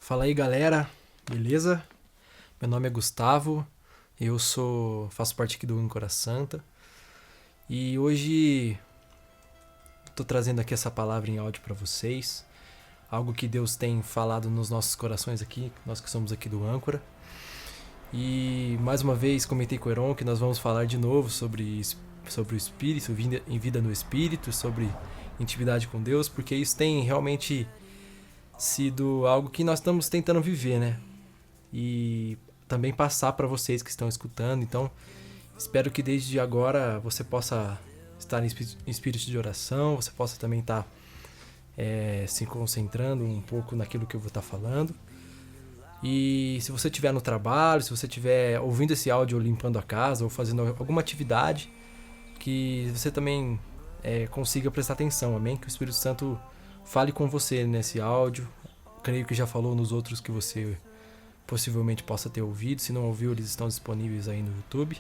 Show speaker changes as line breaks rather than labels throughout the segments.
Fala aí, galera, beleza? Meu nome é Gustavo, faço parte aqui do Âncora Santa e hoje estou trazendo aqui essa palavra em áudio para vocês, algo que Deus tem falado nos nossos corações aqui, nós que somos aqui do Âncora. E mais uma vez comentei com o Heron que nós vamos falar de novo sobre o Espírito, vida no Espírito, sobre intimidade com Deus, porque isso tem realmente sido algo que nós estamos tentando viver, né? E também passar para vocês que estão escutando. Então, espero que desde agora você possa estar em espírito de oração, você possa também estar se concentrando um pouco naquilo que eu vou estar falando. E se você estiver no trabalho, se você estiver ouvindo esse áudio limpando a casa ou fazendo alguma atividade, que você também consiga prestar atenção, amém? Que o Espírito Santo fale com você nesse áudio. Creio que já falou nos outros que você possivelmente possa ter ouvido. Se não ouviu, eles estão disponíveis aí no YouTube,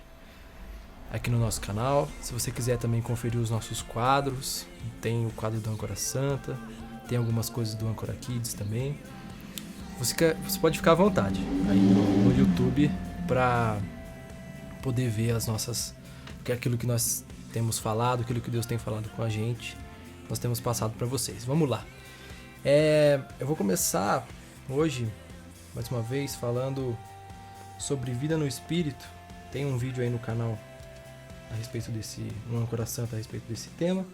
aqui no nosso canal. Se você quiser também conferir os nossos quadros, tem o quadro do Âncora Santa, tem algumas coisas do Âncora Kids também. Você pode ficar à vontade aí no YouTube para poder ver aquilo que nós temos falado, aquilo que Deus tem falado com a gente, nós temos passado para vocês. Vamos lá. Eu vou começar hoje, mais uma vez, falando sobre vida no Espírito. Tem um vídeo aí no canal a respeito no Âncora Santa, a respeito desse tema.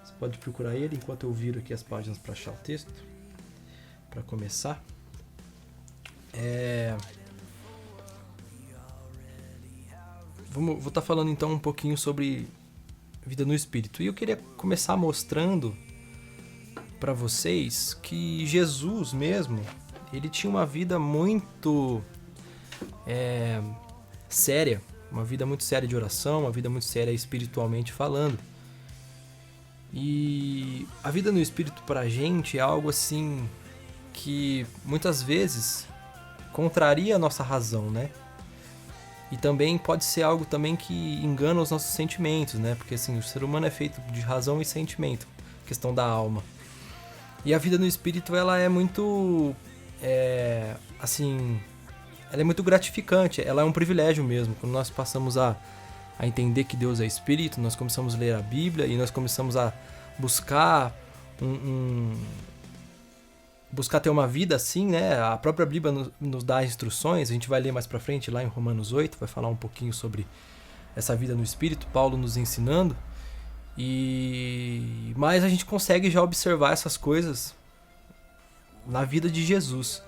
Você pode procurar ele enquanto eu viro aqui as páginas para achar o texto, para começar. Vou estar falando então um pouquinho sobre vida no Espírito. E eu queria começar mostrando para vocês que Jesus mesmo, ele tinha uma vida muito séria, uma vida muito séria de oração, uma vida muito séria espiritualmente falando. E a vida no Espírito pra gente é algo assim que muitas vezes contraria a nossa razão, né? E também pode ser algo também que engana os nossos sentimentos, né? Porque assim, o ser humano é feito de razão e sentimento, questão da alma. E a vida no Espírito, ela é muito, ela é muito gratificante, ela é um privilégio mesmo. Quando nós passamos a entender que Deus é Espírito, nós começamos a ler a Bíblia e nós começamos a buscar buscar ter uma vida assim, né? A própria Bíblia nos dá instruções, a gente vai ler mais pra frente lá em Romanos 8, vai falar um pouquinho sobre essa vida no Espírito, Paulo nos ensinando. Mas a gente consegue já observar essas coisas na vida de Jesus.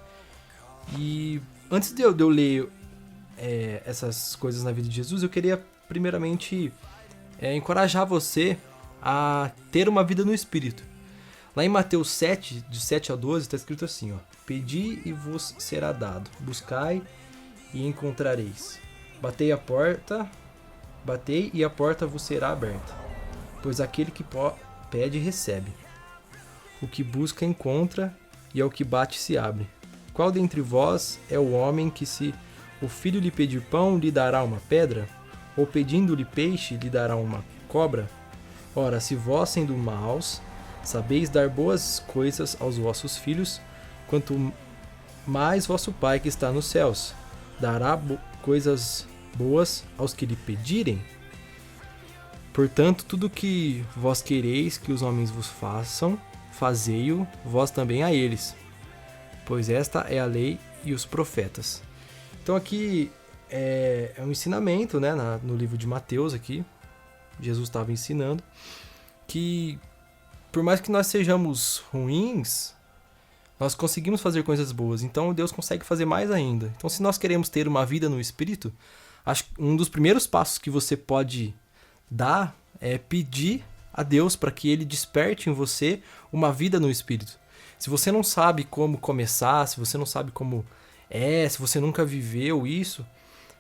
E antes de eu ler essas coisas na vida de Jesus, eu queria primeiramente encorajar você a ter uma vida no Espírito. Lá em Mateus 7, de 7 a 12, está escrito assim, ó: Pedi e vos será dado, buscai e encontrareis, batei e a porta vos será aberta, pois aquele que pede recebe, o que busca encontra, e ao que bate se abre. Qual dentre vós é o homem que, se o filho lhe pedir pão, lhe dará uma pedra? Ou pedindo-lhe peixe, lhe dará uma cobra? Ora, se vós, sendo maus, sabeis dar boas coisas aos vossos filhos, quanto mais vosso Pai que está nos céus dará coisas boas aos que lhe pedirem. Portanto, tudo que vós quereis que os homens vos façam, fazei-o vós também a eles, pois esta é a lei e os profetas. Então aqui é um ensinamento, né, no livro de Mateus aqui. Jesus estava ensinando que por mais que nós sejamos ruins, nós conseguimos fazer coisas boas. Então Deus consegue fazer mais ainda. Então, se nós queremos ter uma vida no Espírito, acho que um dos primeiros passos que você pode dar é pedir a Deus para que Ele desperte em você uma vida no Espírito. Se você não sabe como começar, se você não sabe como se você nunca viveu isso,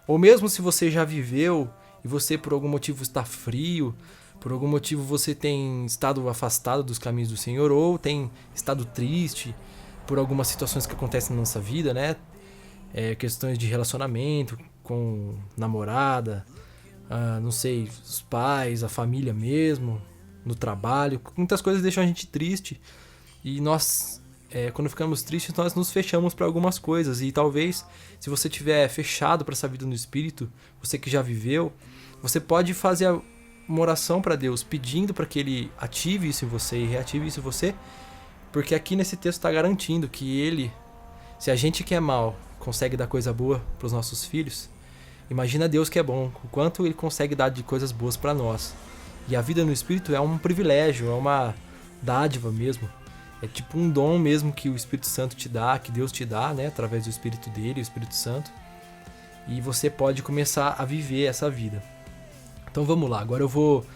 ou mesmo se você já viveu e você por algum motivo está frio, por algum motivo você tem estado afastado dos caminhos do Senhor, ou tem estado triste por algumas situações que acontecem na nossa vida, né? Questões de relacionamento com namorada, não sei, os pais, a família mesmo, no trabalho. Muitas coisas deixam a gente triste e nós quando ficamos tristes, nós nos fechamos para algumas coisas. E talvez, se você estiver fechado para essa vida no Espírito, você que já viveu, você pode fazer uma oração para Deus, pedindo para que Ele ative isso em você e reative isso em você, porque aqui nesse texto está garantindo que Ele, se a gente que é mal consegue dar coisa boa para os nossos filhos, imagina Deus que é bom, o quanto Ele consegue dar de coisas boas para nós. E a vida no Espírito é um privilégio, é uma dádiva mesmo. É tipo um dom mesmo que o Espírito Santo te dá, que Deus te dá, né? Através do Espírito dele, o Espírito Santo. E você pode começar a viver essa vida. Então vamos lá, agora eu vou...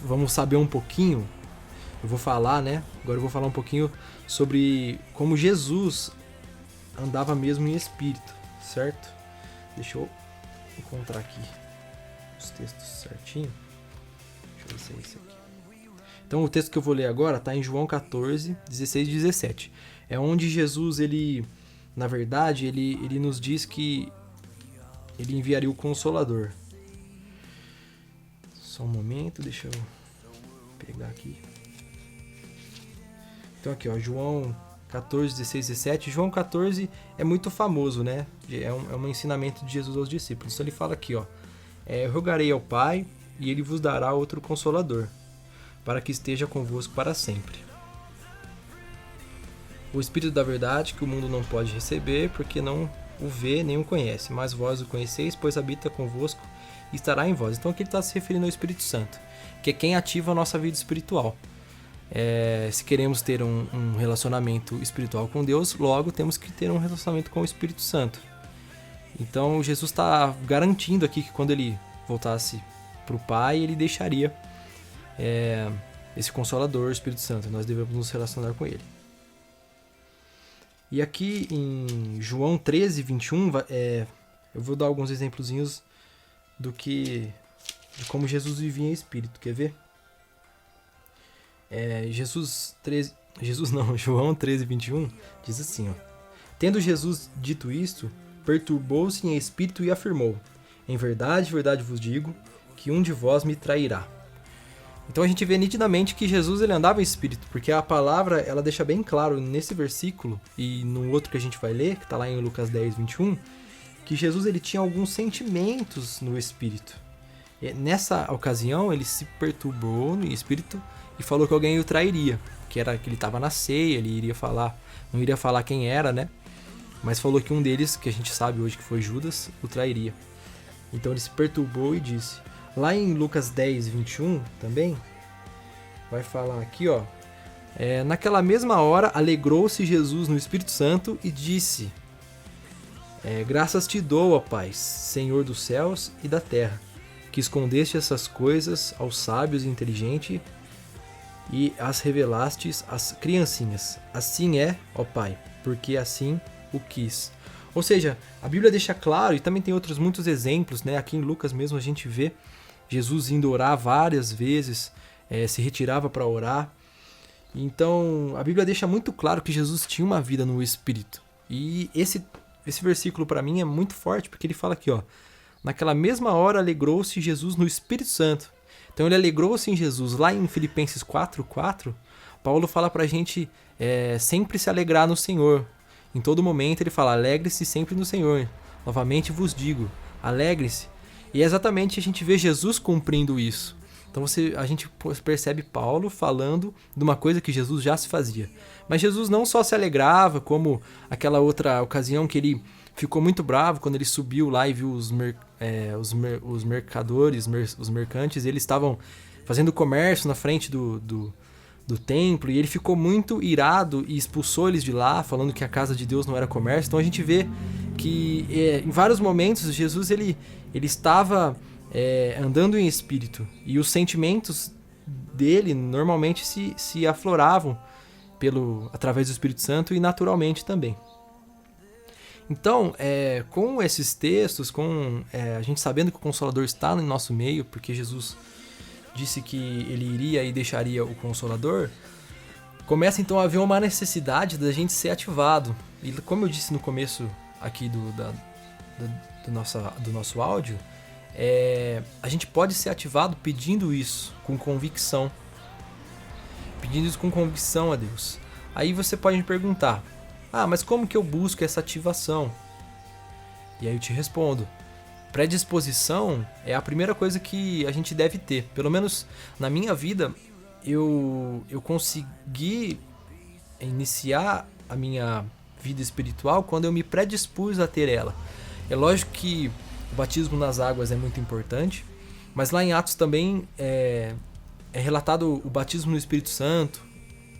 vamos saber um pouquinho, eu vou falar, né? Agora eu vou falar um pouquinho sobre como Jesus andava mesmo em Espírito, certo? Deixa eu encontrar aqui os textos certinho. Deixa eu ver se é esse aqui. Então o texto que eu vou ler agora está em João 14, 16 e 17. É onde Jesus, na verdade, ele nos diz que ele enviaria o Consolador. Só um momento, deixa eu pegar aqui. Então aqui, ó, João 14, 16 e 17. João 14 é muito famoso, né? É um ensinamento de Jesus aos discípulos. Então ele fala aqui, ó. Eu rogarei ao Pai e Ele vos dará outro Consolador, para que esteja convosco para sempre. O Espírito da verdade, que o mundo não pode receber, porque não o vê nem o conhece, mas vós o conheceis, pois habita convosco e estará em vós. Então aqui ele está se referindo ao Espírito Santo, que é quem ativa a nossa vida espiritual. Se queremos ter um relacionamento espiritual com Deus, logo temos que ter um relacionamento com o Espírito Santo. Então Jesus está garantindo aqui que quando ele voltasse para o Pai, ele deixaria esse Consolador, o Espírito Santo. Nós devemos nos relacionar com ele. E aqui em João 13, 21, eu vou dar alguns exemplozinhos de como Jesus vivia em Espírito. Quer ver? João 13, 21 diz assim, ó. Tendo Jesus dito isto, perturbou-se em espírito e afirmou: em verdade, verdade vos digo, que um de vós me trairá. Então a gente vê nitidamente que Jesus ele andava em espírito, porque a palavra ela deixa bem claro nesse versículo e no outro que a gente vai ler, que está lá em Lucas 10, 21, que Jesus ele tinha alguns sentimentos no espírito. E nessa ocasião ele se perturbou no espírito e falou que alguém o trairia, que ele estava na ceia, ele iria falar, não iria falar quem era, né? Mas falou que um deles, que a gente sabe hoje que foi Judas, o trairia. Então ele se perturbou e disse. Lá em Lucas 10, 21 também, vai falar aqui, ó. Naquela mesma hora, alegrou-se Jesus no Espírito Santo e disse: graças te dou, ó Pai, Senhor dos céus e da terra, que escondeste essas coisas aos sábios e inteligentes e as revelastes às criancinhas. Assim é, ó Pai, porque assim o quis. Ou seja, a Bíblia deixa claro, e também tem outros muitos exemplos, né? Aqui em Lucas mesmo a gente vê Jesus indo orar várias vezes, se retirava para orar. Então a Bíblia deixa muito claro que Jesus tinha uma vida no Espírito. E esse versículo para mim é muito forte, porque ele fala aqui, ó, naquela mesma hora alegrou-se Jesus no Espírito Santo. Então ele alegrou-se em Jesus. Lá em Filipenses 4:4, Paulo fala pra gente sempre se alegrar no Senhor. Em todo momento ele fala: alegre-se sempre no Senhor. Novamente vos digo, alegre-se. E é exatamente a gente vê Jesus cumprindo isso. Então a gente percebe Paulo falando de uma coisa que Jesus já se fazia. Mas Jesus não só se alegrava, como aquela outra ocasião que ele ficou muito bravo quando ele subiu lá e viu os mercadores, os mercantes, eles estavam fazendo comércio na frente do templo, e ele ficou muito irado e expulsou eles de lá, falando que a casa de Deus não era comércio. Então a gente vê que em vários momentos Jesus ele estava andando em espírito, e os sentimentos dele normalmente se afloravam através do Espírito Santo e naturalmente também. Então, com esses textos, a gente sabendo que o Consolador está no nosso meio, porque Jesus disse que ele iria e deixaria o Consolador, começa então a haver uma necessidade da gente ser ativado. E como eu disse no começo aqui do nosso áudio, a gente pode ser ativado pedindo isso com convicção. Pedindo isso com convicção a Deus. Aí você pode me perguntar, mas como que eu busco essa ativação? E aí eu te respondo, predisposição é a primeira coisa que a gente deve ter. Pelo menos na minha vida, eu consegui iniciar a minha vida espiritual quando eu me predispus a ter ela. É lógico que o batismo nas águas é muito importante, mas lá em Atos também é relatado o batismo no Espírito Santo,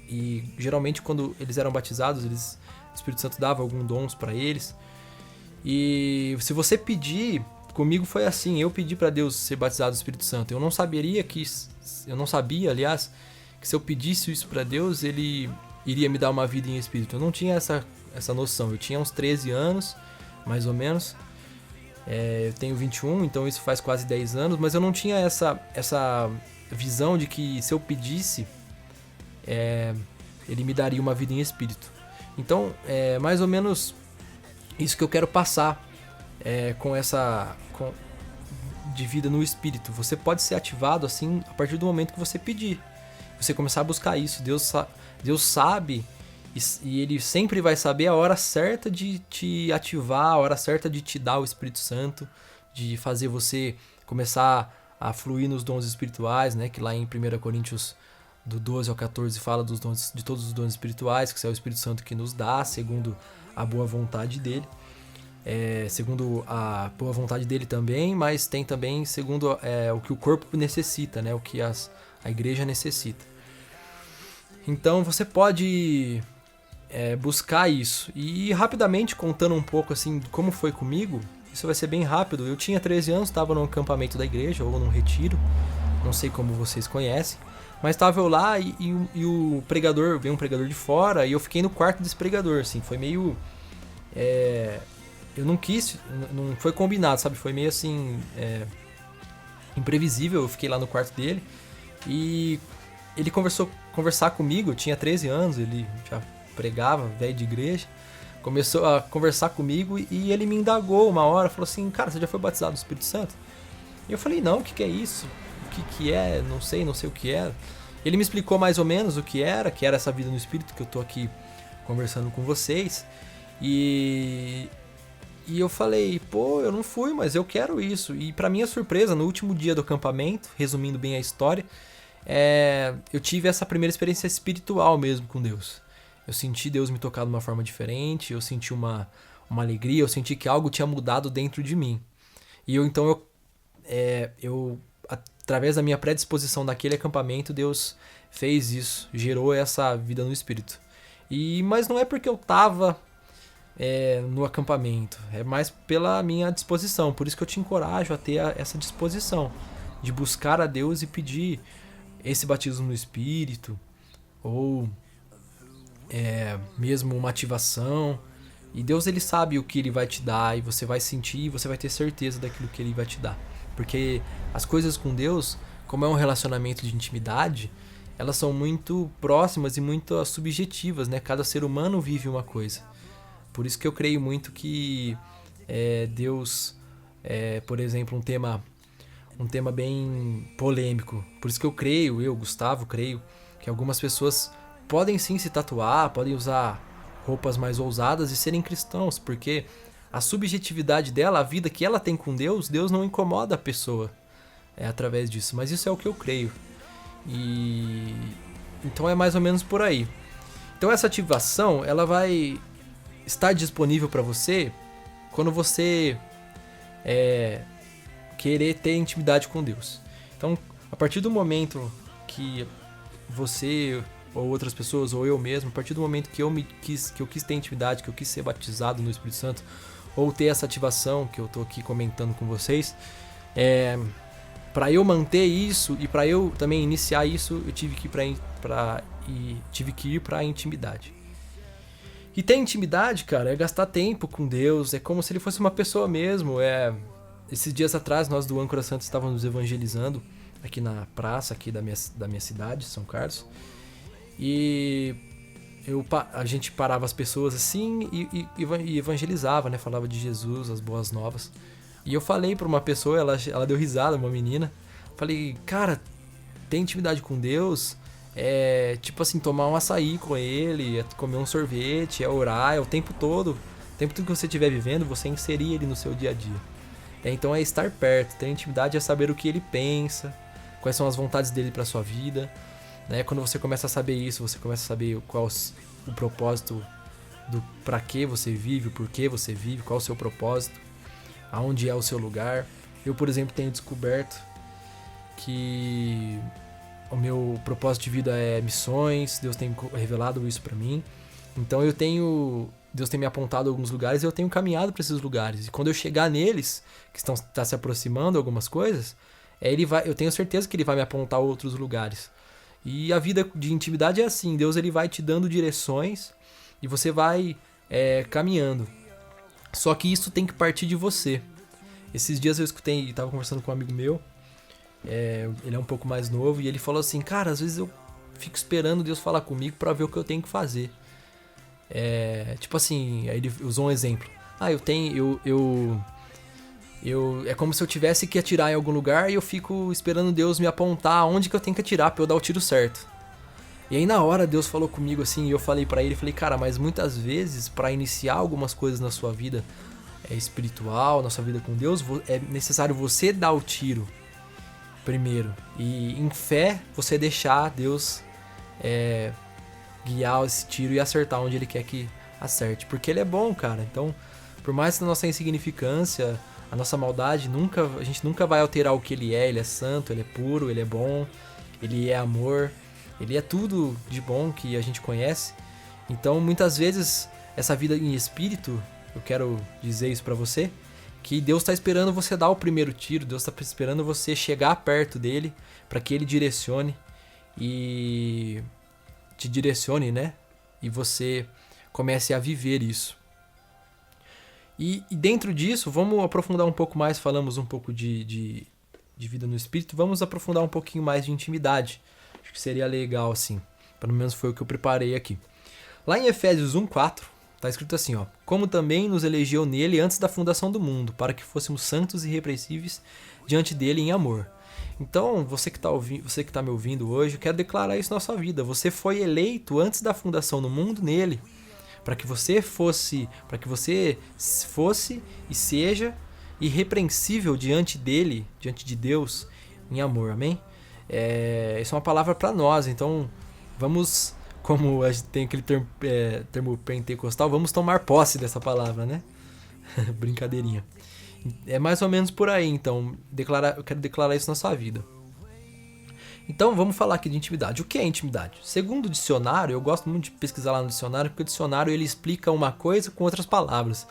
e geralmente quando eles eram batizados, o Espírito Santo dava alguns dons para eles. E se você pedir, comigo foi assim, eu pedi para Deus ser batizado no Espírito Santo. Eu não sabia, aliás, que se eu pedisse isso para Deus, ele iria me dar uma vida em espírito. Eu não tinha essa noção. Eu tinha uns 13 anos, mais ou menos. Eu tenho 21, então isso faz quase 10 anos, mas eu não tinha essa visão de que se eu pedisse, ele me daria uma vida em espírito. Então, é mais ou menos isso que eu quero passar de vida no espírito. Você pode ser ativado assim a partir do momento que você pedir. Você começar a buscar isso. Deus sabe e Ele sempre vai saber a hora certa de te ativar, a hora certa de te dar o Espírito Santo, de fazer você começar a fluir nos dons espirituais, né? Que lá em 1 Coríntios do 12 ao 14 fala dos dons, de todos os dons espirituais, que é o Espírito Santo que nos dá, segundo a boa vontade dele. Segundo a boa vontade dele também, mas tem também segundo o que o corpo necessita, né? O que a igreja necessita. Então você pode buscar isso. E rapidamente, contando um pouco assim como foi comigo, isso vai ser bem rápido. Eu tinha 13 anos, estava num acampamento da igreja ou num retiro, não sei como vocês conhecem, mas estava eu lá e o pregador, veio um pregador de fora e eu fiquei no quarto desse pregador, assim, foi meio... eu não quis, não foi combinado, sabe? Foi meio assim, imprevisível. Eu fiquei lá no quarto dele e ele conversar comigo. Eu tinha 13 anos, ele já pregava, velho de igreja. Começou a conversar comigo e ele me indagou uma hora, falou assim: cara, você já foi batizado no Espírito Santo? E eu falei: não, o que é isso? O que é? Não sei o que era. Ele me explicou mais ou menos o que era essa vida no Espírito que eu tô aqui conversando com vocês. E eu falei: pô, eu não fui, mas eu quero isso. E pra minha surpresa, no último dia do acampamento, resumindo bem a história, eu tive essa primeira experiência espiritual mesmo com Deus. Eu senti Deus me tocar de uma forma diferente, eu senti uma alegria, eu senti que algo tinha mudado dentro de mim. E eu através da minha predisposição naquele acampamento, Deus fez isso, gerou essa vida no Espírito. Mas não é porque eu tava no acampamento, é mais pela minha disposição. Por isso que eu te encorajo a ter essa disposição de buscar a Deus e pedir esse batismo no Espírito, ou mesmo uma ativação. E Deus, ele sabe o que ele vai te dar, e você vai sentir, e você vai ter certeza daquilo que ele vai te dar. Porque as coisas com Deus, como é um relacionamento de intimidade, elas são muito próximas e muito subjetivas, né? Cada ser humano vive uma coisa. Por isso que eu creio muito que Deus, por exemplo, um tema bem polêmico. Por isso que eu, Gustavo, creio que algumas pessoas podem sim se tatuar, podem usar roupas mais ousadas e serem cristãos, porque a subjetividade dela, a vida que ela tem com Deus, Deus não incomoda a pessoa através disso. Mas isso é o que eu creio. E então é mais ou menos por aí. Então essa ativação, ela vai estar disponível para você quando você querer ter intimidade com Deus. Então, a partir do momento que você ou outras pessoas, ou eu mesmo, a partir do momento que eu quis ter intimidade, que eu quis ser batizado no Espírito Santo, ou ter essa ativação que eu tô aqui comentando com vocês, para eu manter isso e para eu também iniciar isso, eu tive que ir para a intimidade. E ter intimidade, cara, é gastar tempo com Deus, é como se ele fosse uma pessoa mesmo. Esses dias atrás, nós do Âncora Santo estávamos evangelizando aqui na praça aqui da minha cidade, São Carlos. E a gente parava as pessoas assim e evangelizava, né? Falava de Jesus, as boas novas. E eu falei pra uma pessoa, ela deu risada, uma menina. Falei: cara, ter intimidade com Deus é tipo assim, tomar um açaí com ele, é comer um sorvete, é orar, é o tempo todo. O tempo todo que você estiver vivendo, você inserir ele no seu dia a dia. Então é estar perto, ter intimidade é saber o que ele pensa, quais são as vontades dele para sua vida, né? Quando você começa a saber isso, você começa a saber qual o propósito do para que você vive, o porquê você vive, qual o seu propósito, aonde é o seu lugar. Eu, por exemplo, tenho descoberto que o meu propósito de vida é missões, Deus tem revelado isso para mim. Então Deus tem me apontado alguns lugares e eu tenho caminhado para esses lugares. E quando eu chegar neles, que está se aproximando algumas coisas, eu tenho certeza que ele vai me apontar outros lugares. E a vida de intimidade é assim, Deus ele vai te dando direções e você vai caminhando. Só que isso tem que partir de você. Esses dias eu estava conversando com um amigo meu, ele é um pouco mais novo, e ele falou assim, cara, às vezes eu fico esperando Deus falar comigo para ver o que eu tenho que fazer. Tipo assim, aí ele usou um exemplo. É como se eu tivesse que atirar em algum lugar e eu fico esperando Deus me apontar onde que eu tenho que atirar pra eu dar o tiro certo. E aí na hora Deus falou comigo assim, e eu falei pra ele, cara, mas muitas vezes pra iniciar algumas coisas na sua vida espiritual, na sua vida com Deus, é necessário você dar o tiro primeiro. E em fé você deixar Deus guiar esse tiro e acertar onde ele quer que acerte. Porque ele é bom, cara. Então, por mais que a nossa insignificância, a nossa maldade, a gente nunca vai alterar o que ele é. Ele é santo, ele é puro, ele é bom, ele é amor, ele é tudo de bom que a gente conhece. Então, muitas vezes, essa vida em espírito, eu quero dizer isso pra você, que Deus está esperando você dar o primeiro tiro, Deus está esperando você chegar perto dele para que ele direcione e te direcione, né? E você comece a viver isso. E dentro disso, vamos aprofundar um pouco mais, falamos um pouco de vida no espírito, vamos aprofundar um pouquinho mais de intimidade. Acho que seria legal, assim. Pelo menos foi o que eu preparei aqui. Lá em Efésios 1:4, tá escrito assim, ó: como também nos elegeu nele antes da fundação do mundo, para que fôssemos santos e irrepreensíveis diante dele em amor. Então, você que tá me ouvindo hoje, eu quero declarar isso na sua vida. Você foi eleito antes da fundação do mundo nele, para que você fosse e seja irrepreensível diante dele, diante de Deus, em amor, amém? Isso é uma palavra para nós, então vamos, como a gente tem aquele termo pentecostal, vamos tomar posse dessa palavra, né? Brincadeirinha. É mais ou menos por aí, então, eu quero declarar isso na sua vida. Então, vamos falar aqui de intimidade. O que é intimidade? Segundo o dicionário, eu gosto muito de pesquisar lá no dicionário, porque o dicionário ele explica uma coisa com outras palavras,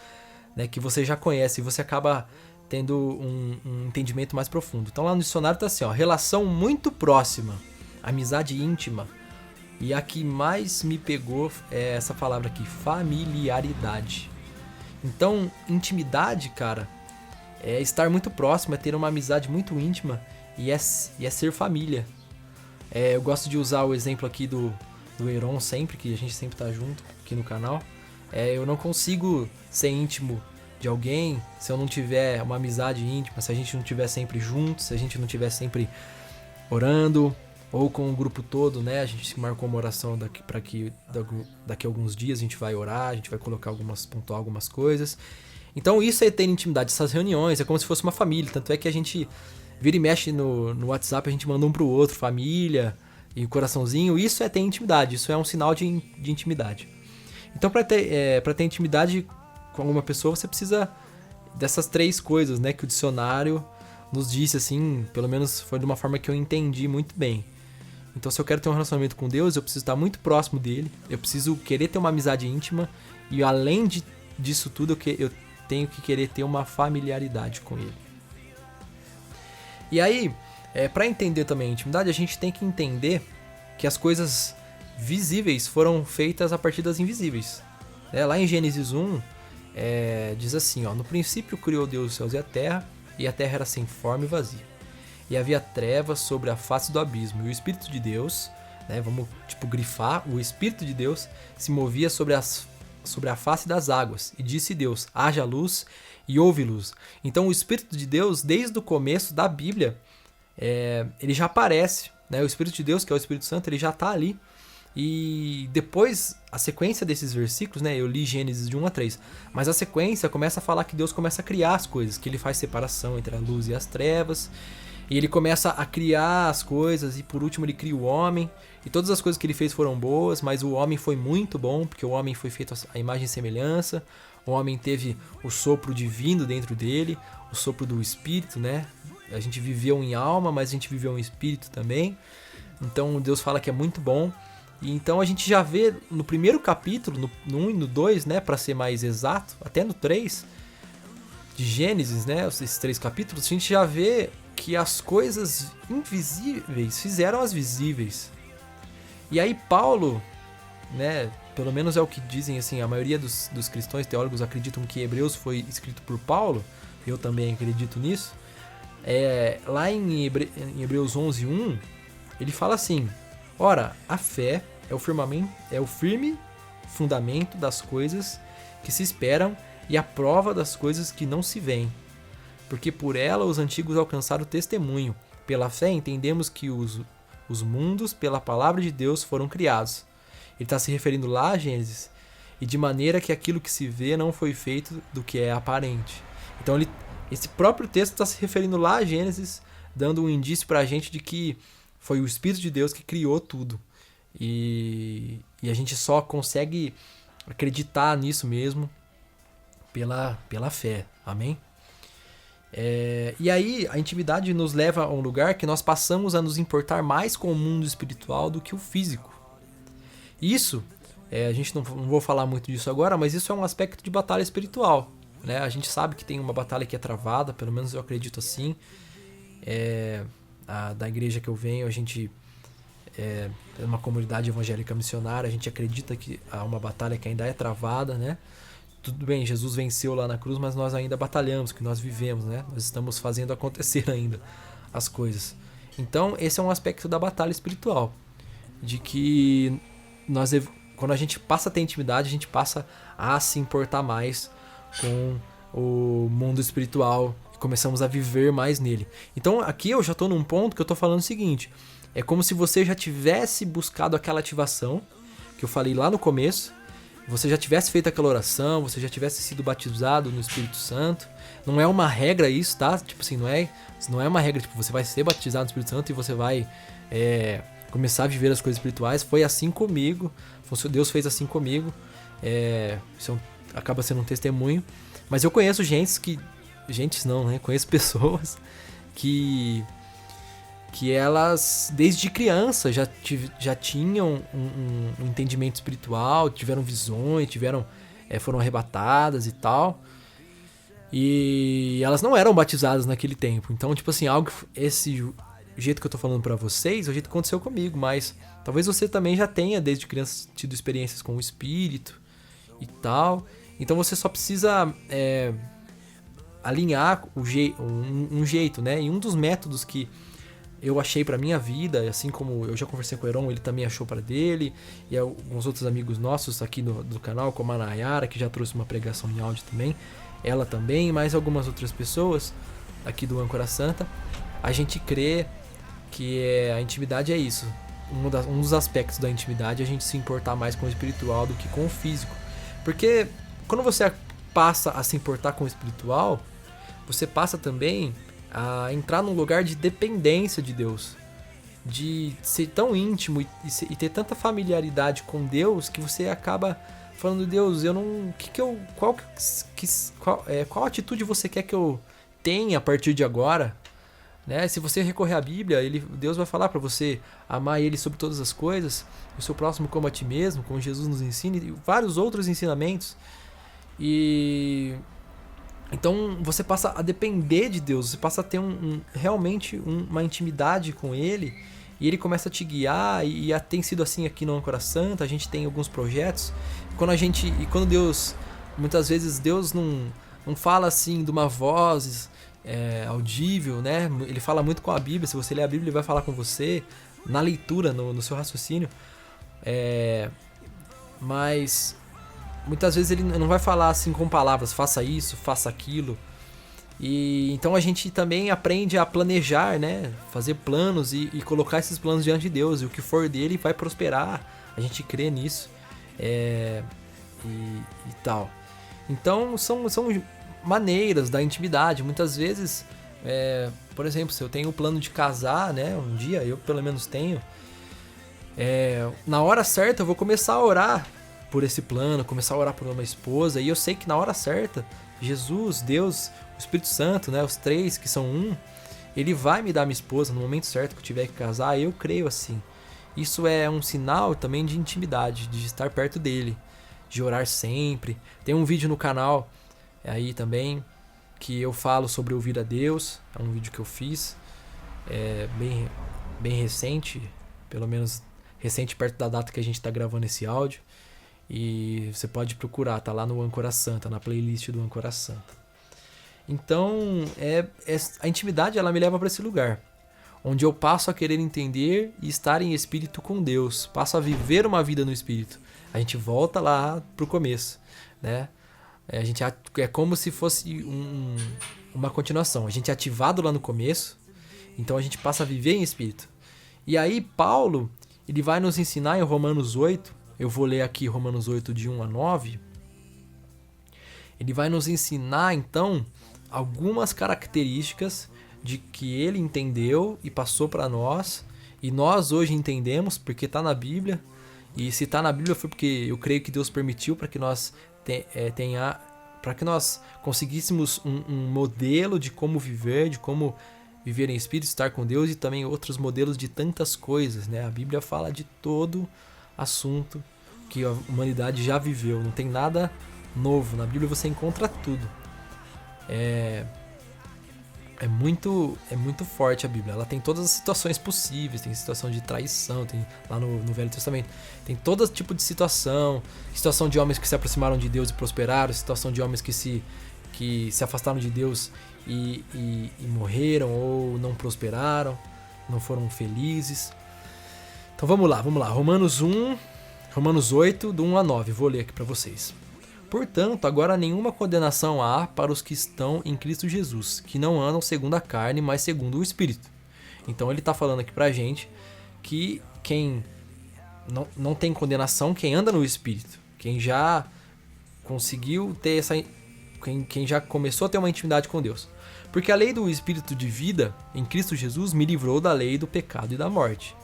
né, que você já conhece e você acaba tendo um entendimento mais profundo. Então, lá no dicionário tá assim, ó: relação muito próxima, amizade íntima. E a que mais me pegou é essa palavra aqui, familiaridade. Então, intimidade, cara, é estar muito próximo, é ter uma amizade muito íntima e é ser família. Eu gosto de usar o exemplo aqui do Heron sempre, que a gente sempre tá junto aqui no canal. Eu não consigo ser íntimo de alguém se eu não tiver uma amizade íntima, se a gente não estiver sempre junto, se a gente não estiver sempre orando, ou com o grupo todo, né? A gente marcou uma oração daqui a alguns dias a gente vai orar, a gente vai pontuar algumas coisas. Então isso é ter intimidade, essas reuniões, é como se fosse uma família, tanto é que a gente vira e mexe no WhatsApp, a gente manda um pro outro, família e coraçãozinho, isso é ter intimidade, isso é um sinal de intimidade. Então para ter intimidade com alguma pessoa, você precisa dessas três coisas, né, que o dicionário nos disse, assim, pelo menos foi de uma forma que eu entendi muito bem. Então se eu quero ter um relacionamento com Deus, eu preciso estar muito próximo dele, eu preciso querer ter uma amizade íntima e além disso tudo eu tenho que querer ter uma familiaridade com ele. E aí, para entender também a intimidade, a gente tem que entender que as coisas visíveis foram feitas a partir das invisíveis. Lá em Gênesis 1, diz assim, ó: no princípio criou Deus os céus e a terra era sem forma e vazia. E havia trevas sobre a face do abismo, e o Espírito de Deus, né, vamos grifar, o Espírito de Deus se movia sobre a face das águas, e disse Deus: haja luz, e houve luz. Então o Espírito de Deus, desde o começo da Bíblia, ele já aparece né? O Espírito de Deus, que é o Espírito Santo, ele já está ali. E depois, a sequência desses versículos, né? Eu li Gênesis de 1 a 3, mas a sequência começa a falar que Deus começa a criar as coisas, que ele faz separação entre a luz e as trevas, e ele começa a criar as coisas, e por último ele cria o homem, e todas as coisas que ele fez foram boas, mas o homem foi muito bom, porque o homem foi feito à imagem e semelhança, o homem teve o sopro divino dentro dele, o sopro do Espírito, né? A gente viveu em alma, mas a gente viveu em Espírito também, então Deus fala que é muito bom. E então a gente já vê no primeiro capítulo, no 1 e no 2, né, para ser mais exato, até no 3 de Gênesis, né, esses 3 capítulos, a gente já vê que as coisas invisíveis fizeram as visíveis. E aí Paulo, né, pelo menos é o que dizem assim, a maioria dos cristãos teólogos acreditam que Hebreus foi escrito por Paulo, eu também acredito nisso. Lá em Hebreus 11:1, ele fala assim: ora, a fé é o firme fundamento das coisas que se esperam e a prova das coisas que não se veem. Porque por ela os antigos alcançaram o testemunho. Pela fé entendemos que os mundos, pela palavra de Deus, foram criados. Ele está se referindo lá a Gênesis. E de maneira que aquilo que se vê não foi feito do que é aparente. Então esse próprio texto está se referindo lá a Gênesis, dando um indício para a gente de que foi o Espírito de Deus que criou tudo. E a gente só consegue acreditar nisso mesmo pela fé. Amém? E aí a intimidade nos leva a um lugar que nós passamos a nos importar mais com o mundo espiritual do que o físico. Isso, a gente não vou falar muito disso agora, mas isso é um aspecto de batalha espiritual, né? A gente sabe que tem uma batalha que é travada, pelo menos eu acredito assim. Da igreja que eu venho, a gente é uma comunidade evangélica missionária, a gente acredita que há uma batalha que ainda é travada, né? Tudo bem, Jesus venceu lá na cruz, mas nós ainda batalhamos, que nós vivemos, né? Nós estamos fazendo acontecer ainda as coisas. Então, esse é um aspecto da batalha espiritual, de que quando a gente passa a ter intimidade, a gente passa a se importar mais com o mundo espiritual, começamos a viver mais nele. Então aqui eu já estou num ponto que eu estou falando o seguinte: é como se você já tivesse buscado aquela ativação que eu falei lá no começo, você já tivesse feito aquela oração, você já tivesse sido batizado no Espírito Santo. Não é uma regra isso, tá? Tipo assim, não é uma regra, tipo, você vai ser batizado no Espírito Santo e você vai começar a viver as coisas espirituais. Foi assim comigo, Deus fez assim comigo. Isso acaba sendo um testemunho. Mas eu conheço conheço pessoas que elas, desde criança, já tinham um entendimento espiritual, tiveram visões, foram arrebatadas e tal. E elas não eram batizadas naquele tempo. Então, tipo assim, esse jeito que eu tô falando pra vocês, é o jeito que aconteceu comigo. Mas talvez você também já tenha, desde criança, tido experiências com o Espírito e tal. Então você só precisa alinhar um jeito, né? E um dos métodos que eu achei pra minha vida, assim como eu já conversei com o Heron, ele também achou para dele, e alguns outros amigos nossos aqui do canal, como a Nayara, que já trouxe uma pregação em áudio também, ela também, mais algumas outras pessoas aqui do Âncora Santa, a gente crê que a intimidade é isso. Um dos aspectos da intimidade é a gente se importar mais com o espiritual do que com o físico. Porque quando você passa a se importar com o espiritual, você passa também a entrar num lugar de dependência de Deus, de ser tão íntimo e ter tanta familiaridade com Deus que você acaba falando: Deus, eu não, qual atitude você quer que eu tenha a partir de agora, né? Se você recorrer à Bíblia, Deus vai falar para você amar Ele sobre todas as coisas, o seu próximo como a ti mesmo, como Jesus nos ensina, e vários outros ensinamentos. E então você passa a depender de Deus, você passa a ter realmente uma intimidade com Ele, e Ele começa a te guiar, e tem sido assim aqui no Âncora Santa. A gente tem alguns projetos, quando Deus, muitas vezes Deus não fala assim de uma voz audível, né? Ele fala muito com a Bíblia. Se você ler a Bíblia, Ele vai falar com você na leitura, no seu raciocínio, mas muitas vezes Ele não vai falar assim com palavras: faça isso, faça aquilo. E então a gente também aprende a planejar, né? Fazer planos e colocar esses planos diante de Deus. E o que for dele vai prosperar. A gente crê nisso. E tal. Então são maneiras da intimidade. Muitas vezes, por exemplo, se eu tenho o plano de casar, né? Um dia, eu pelo menos tenho. Na hora certa eu vou começar a orar por esse plano, começar a orar por uma esposa. E eu sei que na hora certa, Jesus, Deus, o Espírito Santo, né? Os três que são um, ele vai me dar minha esposa no momento certo que eu tiver que casar. Eu creio assim. Isso é um sinal também de intimidade, de estar perto dele, de orar sempre. Tem um vídeo no canal aí também que eu falo sobre ouvir a Deus. É um vídeo que eu fiz, bem recente, pelo menos recente perto da data que a gente está gravando esse áudio. E você pode procurar, tá lá no Âncora Santa, na playlist do Âncora Santa. Então, a intimidade ela me leva para esse lugar, onde eu passo a querer entender e estar em espírito com Deus, passo a viver uma vida no espírito. A gente volta lá pro começo, né? É como se fosse uma continuação. A gente é ativado lá no começo, então a gente passa a viver em espírito. E aí Paulo, ele vai nos ensinar em Romanos 8, eu vou ler aqui Romanos 8 de 1 a 9, ele vai nos ensinar então algumas características de que ele entendeu e passou para nós, e nós hoje entendemos porque está na Bíblia. E se está na Bíblia foi porque eu creio que Deus permitiu para que nós para que nós conseguíssemos um modelo de como viver em espírito, estar com Deus, e também outros modelos de tantas coisas, né? A Bíblia fala de todo assunto que a humanidade já viveu, não tem nada novo. Na Bíblia você encontra tudo. É muito forte a Bíblia. Ela tem todas as situações possíveis. Tem situação de traição, tem lá no Velho Testamento. Tem todo tipo de situação de homens que se aproximaram de Deus e prosperaram, situação de homens que se afastaram de Deus e morreram ou não prosperaram, não foram felizes. Então vamos lá. Romanos 8, do 1 a 9. Vou ler aqui para vocês. Portanto, agora nenhuma condenação há para os que estão em Cristo Jesus, que não andam segundo a carne, mas segundo o Espírito. Então ele está falando aqui pra gente que quem não tem condenação, quem anda no Espírito, quem já conseguiu ter quem já começou a ter uma intimidade com Deus. Porque a lei do Espírito de vida em Cristo Jesus me livrou da lei do pecado e da morte.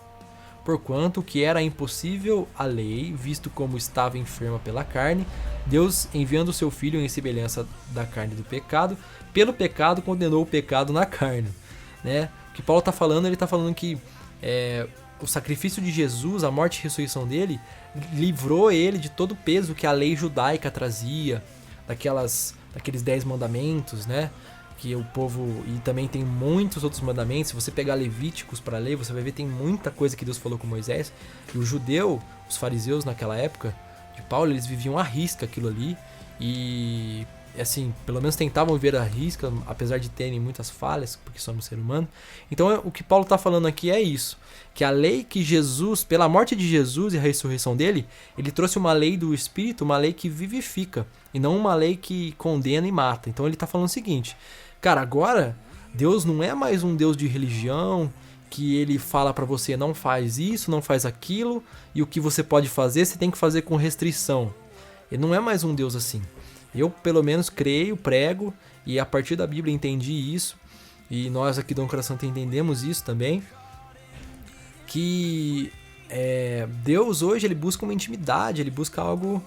Porquanto o que era impossível à lei, visto como estava enferma pela carne, Deus, enviando o seu Filho em semelhança da carne do pecado, pelo pecado condenou o pecado na carne. Né? O que Paulo está falando, ele está falando que o sacrifício de Jesus, a morte e a ressurreição dele, livrou ele de todo o peso que a lei judaica trazia, daqueles 10 mandamentos, né? Que o povo, e também tem muitos outros mandamentos. Se você pegar Levíticos para ler, você vai ver que tem muita coisa que Deus falou com Moisés. E o judeu, os fariseus naquela época de Paulo, eles viviam à risca aquilo ali. E assim, pelo menos tentavam ver à risca, apesar de terem muitas falhas, porque somos ser humano. Então o que Paulo está falando aqui é isso, que a lei que Jesus, pela morte de Jesus e a ressurreição dele, ele trouxe uma lei do Espírito, uma lei que vivifica, e não uma lei que condena e mata. Então ele está falando o seguinte: cara, agora Deus não é mais um Deus de religião, que ele fala pra você não faz isso, não faz aquilo, e o que você pode fazer, você tem que fazer com restrição. Ele não é mais um Deus assim. Eu, pelo menos, creio, prego, e a partir da Bíblia entendi isso, e nós aqui do Âncora Santa entendemos isso também, que Deus hoje ele busca uma intimidade, ele busca algo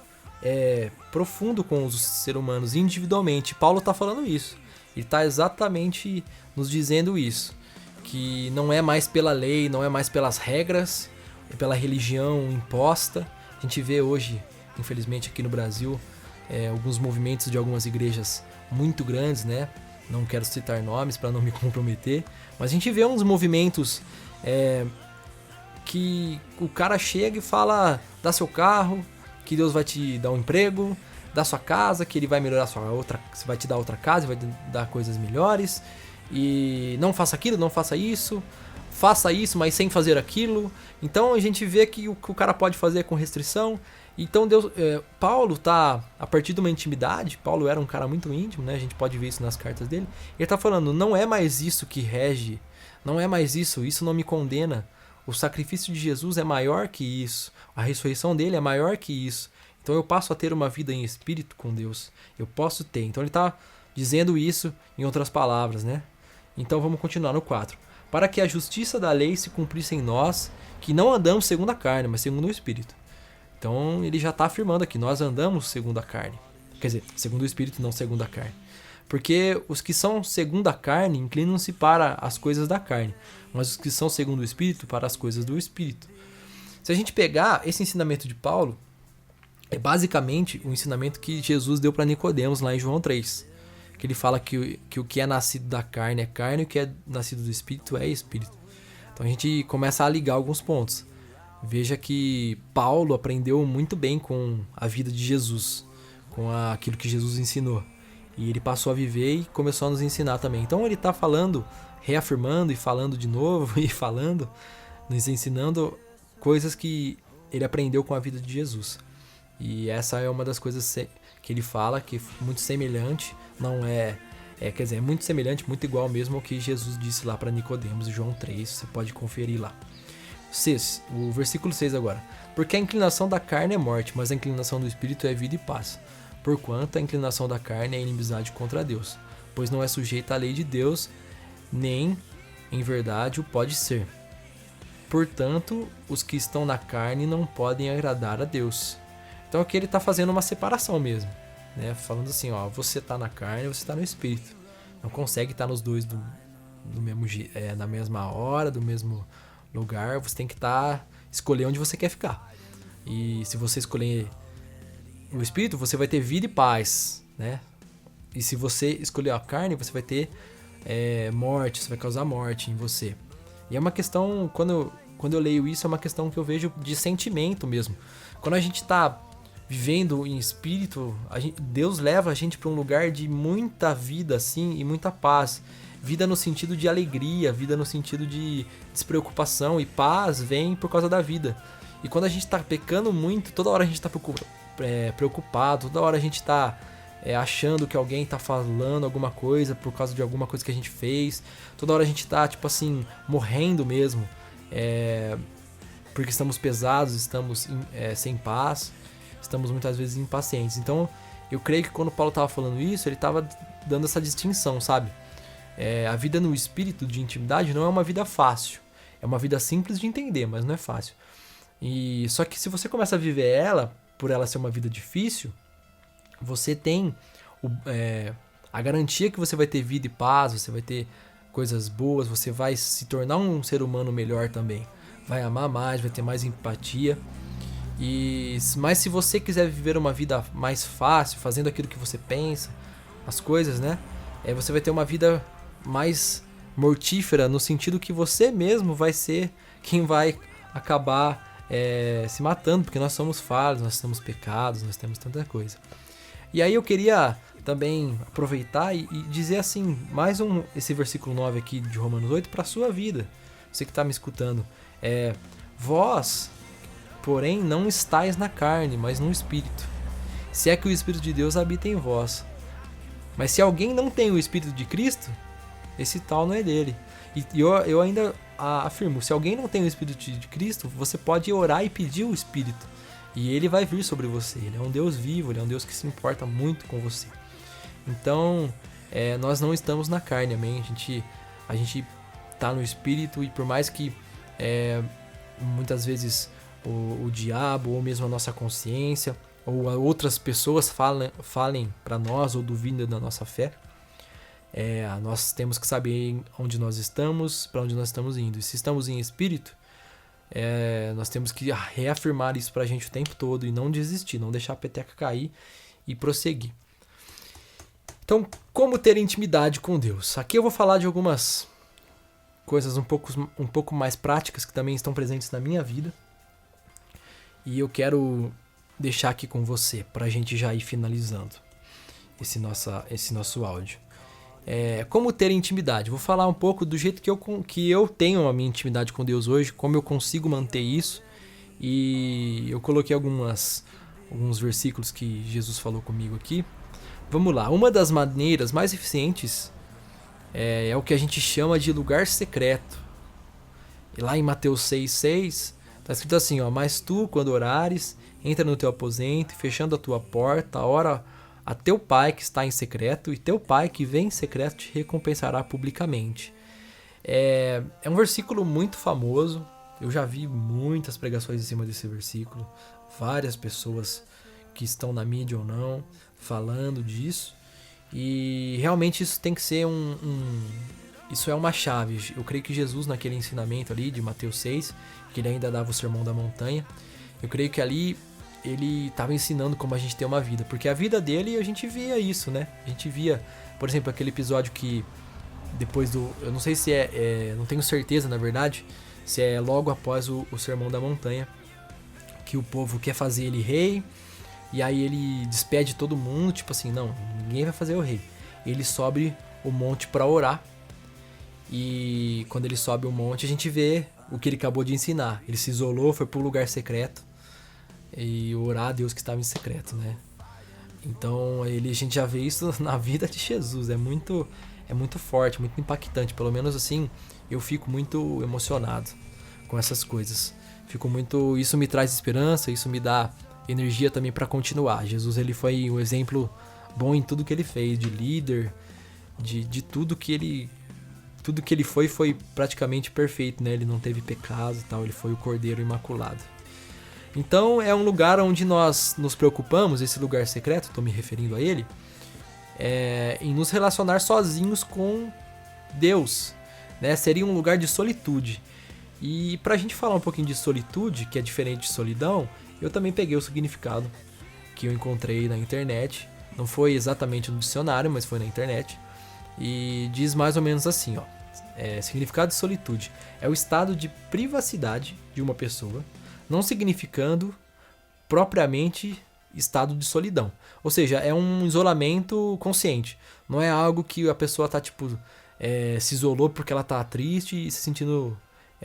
profundo com os seres humanos, individualmente. Paulo está falando isso. Ele está exatamente nos dizendo isso, que não é mais pela lei, não é mais pelas regras, é pela religião imposta. A gente vê hoje, infelizmente aqui no Brasil, alguns movimentos de algumas igrejas muito grandes, né? Não quero citar nomes para não me comprometer, mas a gente vê uns movimentos que o cara chega e fala: dá seu carro, que Deus vai te dar um emprego, dá sua casa, que ele vai melhorar vai te dar outra casa, vai te dar coisas melhores, e não faça aquilo, não faça isso, faça isso, mas sem fazer aquilo. Então a gente vê que o cara pode fazer com restrição, Então Paulo tá, a partir de uma intimidade, Paulo era um cara muito íntimo, né? A gente pode ver isso nas cartas dele. Ele tá falando, não é mais isso que rege, não é mais isso não me condena. O sacrifício de Jesus é maior que isso, a ressurreição dele é maior que isso. Então eu passo a ter uma vida em espírito com Deus, eu posso ter. Então ele tá dizendo isso em outras palavras, né? Então vamos continuar no 4. Para que a justiça da lei se cumprisse em nós, que não andamos segundo a carne, mas segundo o Espírito. Então ele já está afirmando aqui, nós andamos segundo a carne. Quer dizer, segundo o Espírito, não segundo a carne. Porque os que são segundo a carne inclinam-se para as coisas da carne, mas os que são segundo o Espírito, para as coisas do Espírito. Se a gente pegar esse ensinamento de Paulo, é basicamente o ensinamento que Jesus deu para Nicodemos lá em João 3. Que ele fala que o que é nascido da carne é carne e o que é nascido do Espírito é Espírito. Então a gente começa a ligar alguns pontos. Veja que Paulo aprendeu muito bem com a vida de Jesus, com aquilo que Jesus ensinou. E ele passou a viver e começou a nos ensinar também. Então ele está falando, reafirmando e falando de novo e falando, nos ensinando coisas que ele aprendeu com a vida de Jesus. E essa é uma das coisas que ele fala, que é muito semelhante, não quer dizer, é muito semelhante, muito igual mesmo ao que Jesus disse lá para Nicodemos em João 3, você pode conferir lá. 6, o versículo 6 agora. Porque a inclinação da carne é morte, mas a inclinação do Espírito é vida e paz. Porquanto a inclinação da carne é inimizade contra Deus, pois não é sujeita à lei de Deus, nem em verdade o pode ser. Portanto, os que estão na carne não podem agradar a Deus. Então aqui ele está fazendo uma separação mesmo, né? Falando assim, ó, você está na carne, você está no Espírito. Não consegue estar nos dois do mesmo, na mesma hora, do mesmo lugar. Você tem que escolher onde você quer ficar. E se você escolher o Espírito, você vai ter vida e paz, né? E se você escolher a carne, você vai ter morte, você vai causar morte em você. E é uma questão, quando eu leio isso, é uma questão que eu vejo de sentimento mesmo. Quando a gente está vivendo em espírito, Deus leva a gente para um lugar de muita vida assim, e muita paz. Vida no sentido de alegria, vida no sentido de despreocupação, e paz vem por causa da vida. E quando a gente está pecando muito, toda hora a gente está preocupado, toda hora a gente está achando que alguém está falando alguma coisa por causa de alguma coisa que a gente fez, toda hora a gente está tipo assim, morrendo mesmo, porque estamos pesados, estamos sem paz, estamos muitas vezes impacientes. Então eu creio que quando Paulo estava falando isso, ele estava dando essa distinção, sabe? A vida no espírito de intimidade não é uma vida fácil, é uma vida simples de entender, mas não é fácil. E só que se você começa a viver ela, por ela ser uma vida difícil, você tem a garantia que você vai ter vida e paz, você vai ter coisas boas, você vai se tornar um ser humano melhor também, vai amar mais, vai ter mais empatia. Mas se você quiser viver uma vida mais fácil, fazendo aquilo que você pensa, as coisas, né? Você vai ter uma vida mais mortífera, no sentido que você mesmo vai ser quem vai acabar se matando, porque nós somos falhos, nós temos pecados, nós temos tanta coisa. E aí eu queria também aproveitar e dizer assim, esse versículo 9 aqui de Romanos 8 para a sua vida, você que está me escutando. Vós, porém, não estáis na carne, mas no Espírito, se é que o Espírito de Deus habita em vós. Mas se alguém não tem o Espírito de Cristo, esse tal não é dele. E eu ainda afirmo, se alguém não tem o Espírito de Cristo, você pode orar e pedir o Espírito, e ele vai vir sobre você. Ele é um Deus vivo, ele é um Deus que se importa muito com você. Então, nós não estamos na carne, amém? A gente está no Espírito, e por mais que muitas vezes o diabo, ou mesmo a nossa consciência, ou outras pessoas falem para nós, ou duvidem da nossa fé, nós temos que saber onde nós estamos, para onde nós estamos indo. E se estamos em espírito, nós temos que reafirmar isso pra gente o tempo todo e não desistir, não deixar a peteca cair e prosseguir. Então, como ter intimidade com Deus? Aqui eu vou falar de algumas coisas um pouco mais práticas que também estão presentes na minha vida, e eu quero deixar aqui com você pra gente já ir finalizando esse nosso áudio. Como ter intimidade. Vou falar um pouco do jeito que eu tenho a minha intimidade com Deus hoje, como eu consigo manter isso, e eu coloquei algumas alguns versículos que Jesus falou comigo aqui. Vamos lá. Uma das maneiras mais eficientes é o que a gente chama de lugar secreto. E lá em Mateus 6,6 está escrito assim, ó: mas tu, quando orares, entra no teu aposento, e fechando a tua porta, ora a teu pai que está em secreto, e teu pai que vem em secreto te recompensará publicamente. É um versículo muito famoso. Eu já vi muitas pregações em cima desse versículo, várias pessoas que estão na mídia ou não falando disso, e realmente isso tem que ser isso é uma chave. Eu creio que Jesus, naquele ensinamento ali de Mateus 6, que ele ainda dava o Sermão da Montanha, eu creio que ali ele estava ensinando como a gente tem uma vida, porque a vida dele a gente via isso, né? A gente via, por exemplo, aquele episódio que depois eu não sei se não tenho certeza na verdade, se é logo após o Sermão da Montanha, que o povo quer fazer ele rei, e aí ele despede todo mundo, tipo assim, não, ninguém vai fazer o rei. Ele sobe o monte para orar, e quando ele sobe o monte a gente vê o que ele acabou de ensinar. Ele se isolou, foi para um lugar secreto e orar a Deus que estava em secreto, né? Então a gente já vê isso na vida de Jesus. É muito forte, muito impactante. Pelo menos assim, eu fico muito emocionado com essas coisas. Isso me traz esperança, isso me dá energia também para continuar. Jesus, ele foi um exemplo bom em tudo que ele fez, de líder, de tudo que ele foi praticamente perfeito, né? Ele não teve pecado e tal, ele foi o Cordeiro Imaculado. Então é um lugar onde nós nos preocupamos, esse lugar secreto, estou me referindo a ele, em nos relacionar sozinhos com Deus, né? Seria um lugar de solitude. E pra gente falar um pouquinho de solitude, que é diferente de solidão, eu também peguei o significado que eu encontrei na internet. Não foi exatamente no dicionário, mas foi na internet. E diz mais ou menos assim, ó: significado de solitude é o estado de privacidade de uma pessoa, não significando propriamente estado de solidão. Ou seja, é um isolamento consciente. Não é algo que a pessoa tá se isolou porque ela tá triste e se sentindo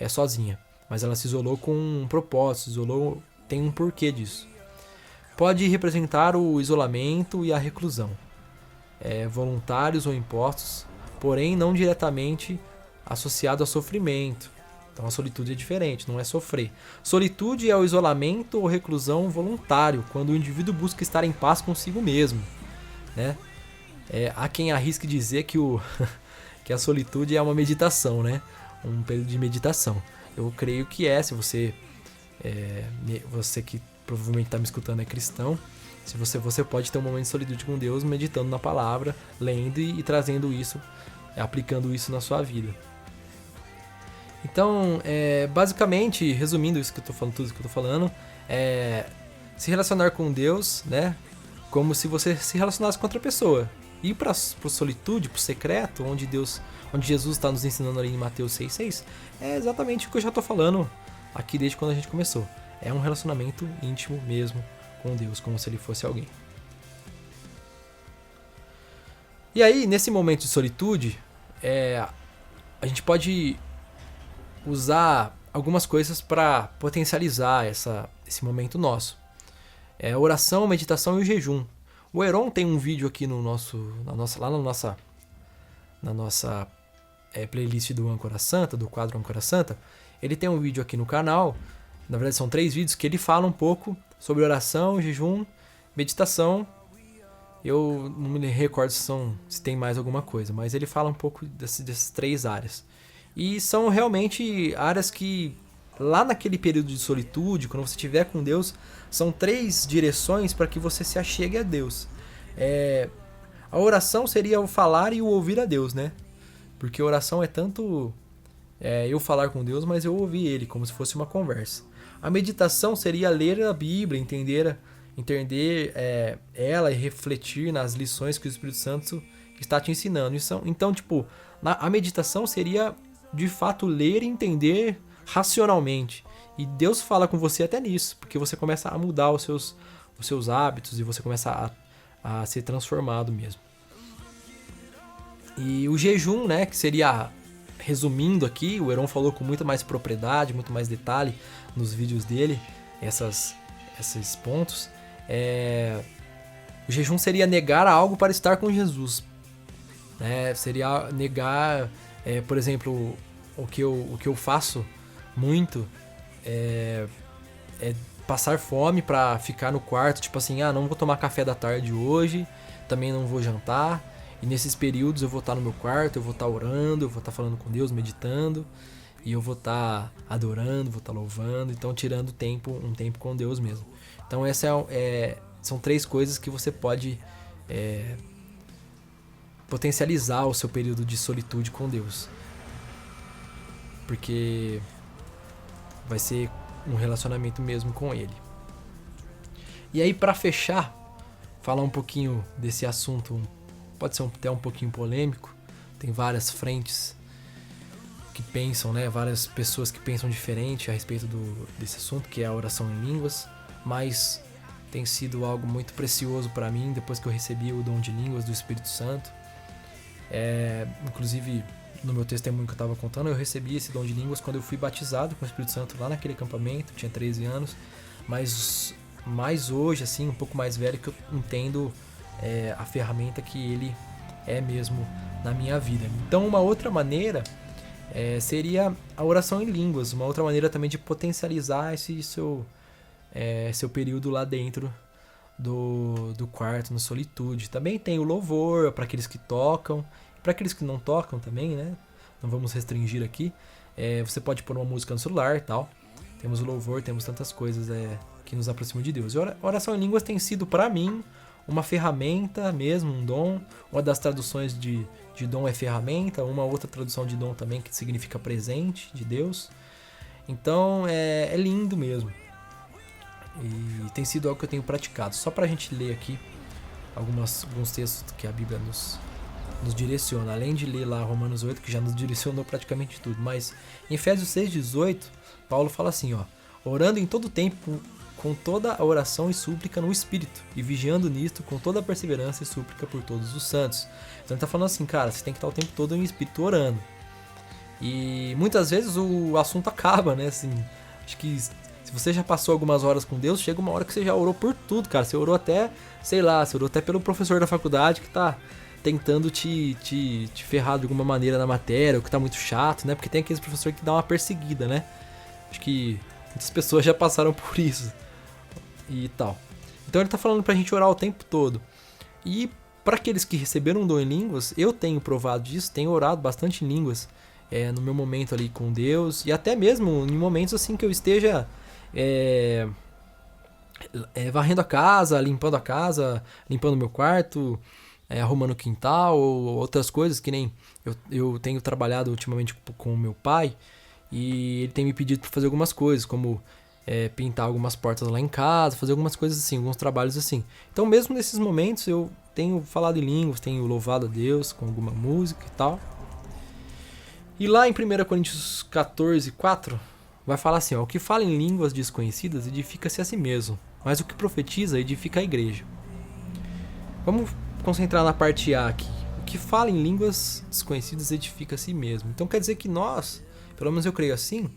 sozinha. Mas ela se isolou com um propósito, tem um porquê disso. Pode representar o isolamento e a reclusão, voluntários ou impostos, porém não diretamente associado a sofrimento. Então a solitude é diferente, não é sofrer. Solitude é o isolamento ou reclusão voluntário, quando o indivíduo busca estar em paz consigo mesmo, né? Há quem arrisque dizer que a solitude é uma meditação, né? Um período de meditação. Eu creio que se você que provavelmente está me escutando é cristão, se você pode ter um momento de solitude com Deus, meditando na palavra, lendo e trazendo isso, aplicando isso na sua vida. Então, basicamente, resumindo isso que eu tô falando, tudo isso que eu tô falando, se relacionar com Deus, né, como se você se relacionasse com outra pessoa. Ir para solitude, para o secreto, onde Jesus está nos ensinando ali em Mateus 6,6, é exatamente o que eu já tô falando aqui desde quando a gente começou. É um relacionamento íntimo mesmo com Deus, como se ele fosse alguém. E aí, nesse momento de solitude, a gente pode usar algumas coisas para potencializar esse momento nosso. A oração, a meditação e o jejum. O Heron tem um vídeo aqui na nossa playlist do Âncora Santa, do quadro Âncora Santa. Ele tem um vídeo aqui no canal, na verdade são 3 vídeos, que ele fala um pouco sobre oração, jejum, meditação. Eu não me recordo se tem mais alguma coisa, mas ele fala um pouco dessas 3 áreas. E são realmente áreas que, lá naquele período de solitude, quando você estiver com Deus, são 3 direções para que você se achegue a Deus. A oração seria o falar e o ouvir a Deus, né? Porque a oração é tanto eu falar com Deus, mas eu ouvir Ele, como se fosse uma conversa. A meditação seria ler a Bíblia, entender ela e refletir nas lições que o Espírito Santo está te ensinando. Então, a meditação seria, de fato, ler e entender racionalmente. E Deus fala com você até nisso, porque você começa a mudar os seus hábitos e você começa a ser transformado mesmo. E o jejum, né, que seria, resumindo aqui, o Heron falou com muito mais propriedade, muito mais detalhe nos vídeos dele, esses pontos. O jejum seria negar algo para estar com Jesus. Seria negar, por exemplo, o que eu faço muito é passar fome pra ficar no quarto, tipo assim, não vou tomar café da tarde hoje, também não vou jantar, e nesses períodos eu vou estar no meu quarto, eu vou estar orando, eu vou estar falando com Deus, meditando, e eu vou estar adorando, vou estar louvando, então tirando um tempo com Deus mesmo. Então são 3 coisas que você pode potencializar o seu período de solitude com Deus, porque vai ser um relacionamento mesmo com Ele. E aí, pra fechar, falar um pouquinho desse assunto, pode ser até um pouquinho polêmico, tem várias frentes que pensam, várias pessoas que pensam diferente a respeito desse assunto, que é a oração em línguas, mas tem sido algo muito precioso para mim depois que eu recebi o dom de línguas do Espírito Santo. Inclusive, no meu testemunho que eu estava contando, eu recebi esse dom de línguas quando eu fui batizado com o Espírito Santo lá naquele acampamento, tinha 13 anos, mas mais hoje, assim, um pouco mais velho, que eu entendo a ferramenta que ele é mesmo na minha vida. Então, uma outra maneira seria a oração em línguas, uma outra maneira também de potencializar esse seu período lá dentro do quarto, na solitude. Também tem o louvor para aqueles que tocam, para aqueles que não tocam também, não vamos restringir aqui. Você pode pôr uma música no celular e tal. Temos o louvor, temos tantas coisas que nos aproximam de Deus. E a oração em línguas tem sido para mim uma ferramenta mesmo, um dom. Uma das traduções de dom é ferramenta, uma outra tradução de dom também que significa presente de Deus. Então é lindo mesmo. E tem sido algo que eu tenho praticado. Só pra gente ler aqui alguns textos que a Bíblia nos direciona. Além de ler lá Romanos 8, que já nos direcionou praticamente tudo. Mas em Efésios 6,18, Paulo fala assim, orando em todo tempo com toda a oração e súplica no Espírito, e vigiando nisto com toda a perseverança e súplica por todos os santos. Então ele tá falando assim, cara, você tem que estar o tempo todo em Espírito orando. E muitas vezes o assunto acaba, assim, acho que se você já passou algumas horas com Deus, chega uma hora que você já orou por tudo, cara. Você orou até, você orou até pelo professor da faculdade que tá tentando te ferrar de alguma maneira na matéria, ou que tá muito chato, Porque tem aqueles professores que dá uma perseguida, Acho que muitas pessoas já passaram por isso e tal. Então ele tá falando pra gente orar o tempo todo. E para aqueles que receberam um dom em línguas, eu tenho provado disso, tenho orado bastante em línguas no meu momento ali com Deus, e até mesmo em momentos assim que eu esteja varrendo a casa, limpando meu quarto, arrumando o quintal, ou outras coisas, que nem eu tenho trabalhado ultimamente com o meu pai, e ele tem me pedido para fazer algumas coisas, como pintar algumas portas lá em casa, fazer algumas coisas assim, alguns trabalhos assim. Então mesmo nesses momentos eu tenho falado em línguas, tenho louvado a Deus com alguma música e tal. E lá em 1 Coríntios 14, 4, vai falar assim, o que fala em línguas desconhecidas edifica-se a si mesmo, mas o que profetiza edifica a igreja. Vamos concentrar na parte A aqui. O que fala em línguas desconhecidas edifica a si mesmo. Então quer dizer que nós, pelo menos eu creio assim,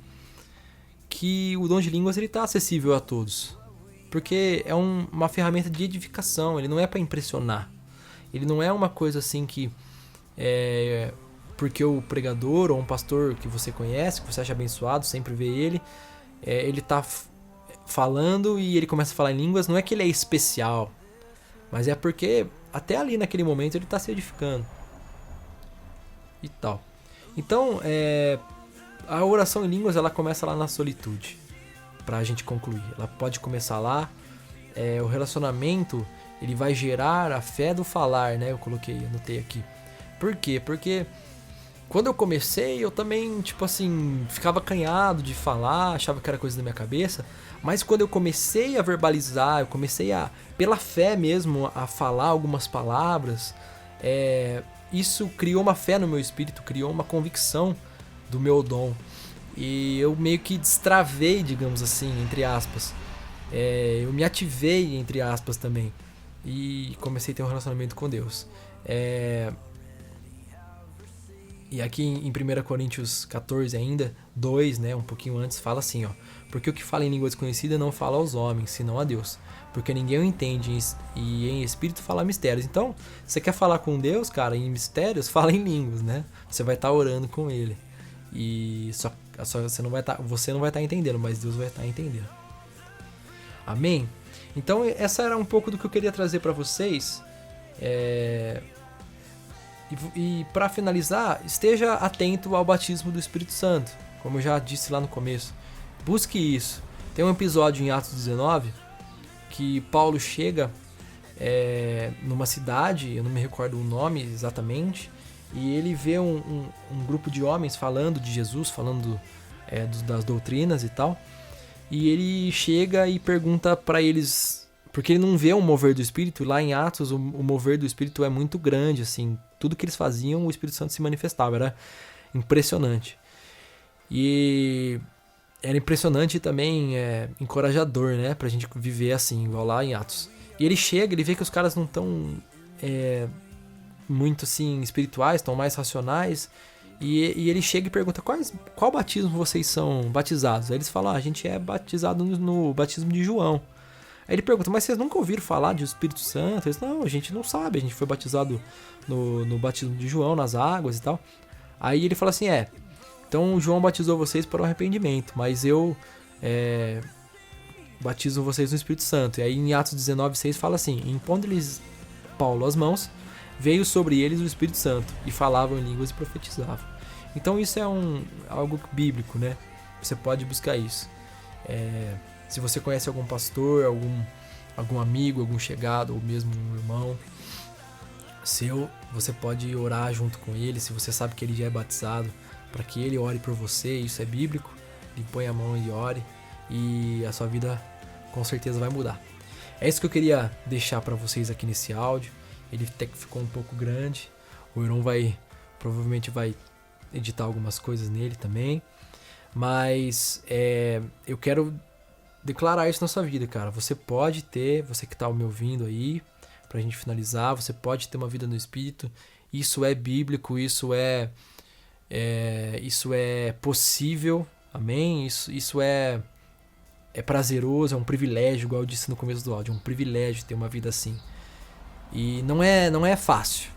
que o dom de línguas está acessível a todos. Porque é uma ferramenta de edificação, ele não é para impressionar. Ele não é uma coisa assim que porque o pregador ou um pastor que você conhece, que você acha abençoado, sempre vê ele, ele tá falando e ele começa a falar em línguas, não é que ele é especial, mas é porque até ali naquele momento ele está se edificando e tal. Então, a oração em línguas ela começa lá na solitude, pra gente concluir. Ela pode começar lá, o relacionamento ele vai gerar a fé do falar, eu anotei aqui. Por quê? Porque quando eu comecei, eu também, ficava acanhado de falar, achava que era coisa da minha cabeça, mas quando eu comecei a verbalizar, eu comecei pela fé mesmo, a falar algumas palavras, isso criou uma fé no meu espírito, criou uma convicção do meu dom. E eu meio que destravei, digamos assim, entre aspas. Eu me ativei, entre aspas, também. E comecei a ter um relacionamento com Deus. E aqui em 1 Coríntios 14 ainda, 2, né, um pouquinho antes, fala assim, ó: porque o que fala em língua desconhecida não fala aos homens, senão a Deus. Porque ninguém o entende e em espírito fala mistérios. Então, você quer falar com Deus, cara, em mistérios, fala em línguas, né? Você vai estar orando com Ele. E só você não vai estar entendendo, mas Deus vai estar entendendo. Amém? Então, essa era um pouco do que eu queria trazer para vocês. E para finalizar, esteja atento ao batismo do Espírito Santo, como eu já disse lá no começo. Busque isso. Tem um episódio em Atos 19 que Paulo chega numa cidade, eu não me recordo o nome exatamente, e ele vê um grupo de homens falando de Jesus, falando das doutrinas e tal, e ele chega e pergunta para eles, porque ele não vê um mover do Espírito. Lá em Atos o mover do Espírito é muito grande, assim, tudo que eles faziam o Espírito Santo se manifestava, era impressionante. E era impressionante e também encorajador, né, pra gente viver assim, igual lá em Atos. E ele chega, ele vê que os caras não estão muito assim espirituais, estão mais racionais, e ele chega e pergunta: qual batismo vocês são batizados? Aí eles falam: a gente é batizado no batismo de João. Aí ele pergunta: mas vocês nunca ouviram falar de Espírito Santo? Eles: não, a gente não sabe, a gente foi batizado no batismo de João, nas águas e tal. Aí ele fala assim: então João batizou vocês para o arrependimento, mas eu batizo vocês no Espírito Santo. E aí em Atos 19:6 fala assim: impondo-lhes Paulo as mãos, veio sobre eles o Espírito Santo, e falavam em línguas e profetizavam. Então isso é algo bíblico, né? Você pode buscar isso. Se você conhece algum pastor, algum amigo, algum chegado, ou mesmo um irmão seu, você pode orar junto com ele. Se você sabe que ele já é batizado, para que ele ore por você, isso é bíblico. Ele põe a mão e ore, e a sua vida com certeza vai mudar. É isso que eu queria deixar para vocês aqui nesse áudio. Ele até que ficou um pouco grande. O Iron provavelmente vai editar algumas coisas nele também. Mas eu quero declarar isso na sua vida, cara. Você pode ter, você que tá me ouvindo aí, pra gente finalizar, você pode ter uma vida no Espírito. Isso é bíblico, isso é possível, amém? Isso é prazeroso, é um privilégio, igual eu disse no começo do áudio, é um privilégio ter uma vida assim. E não é fácil,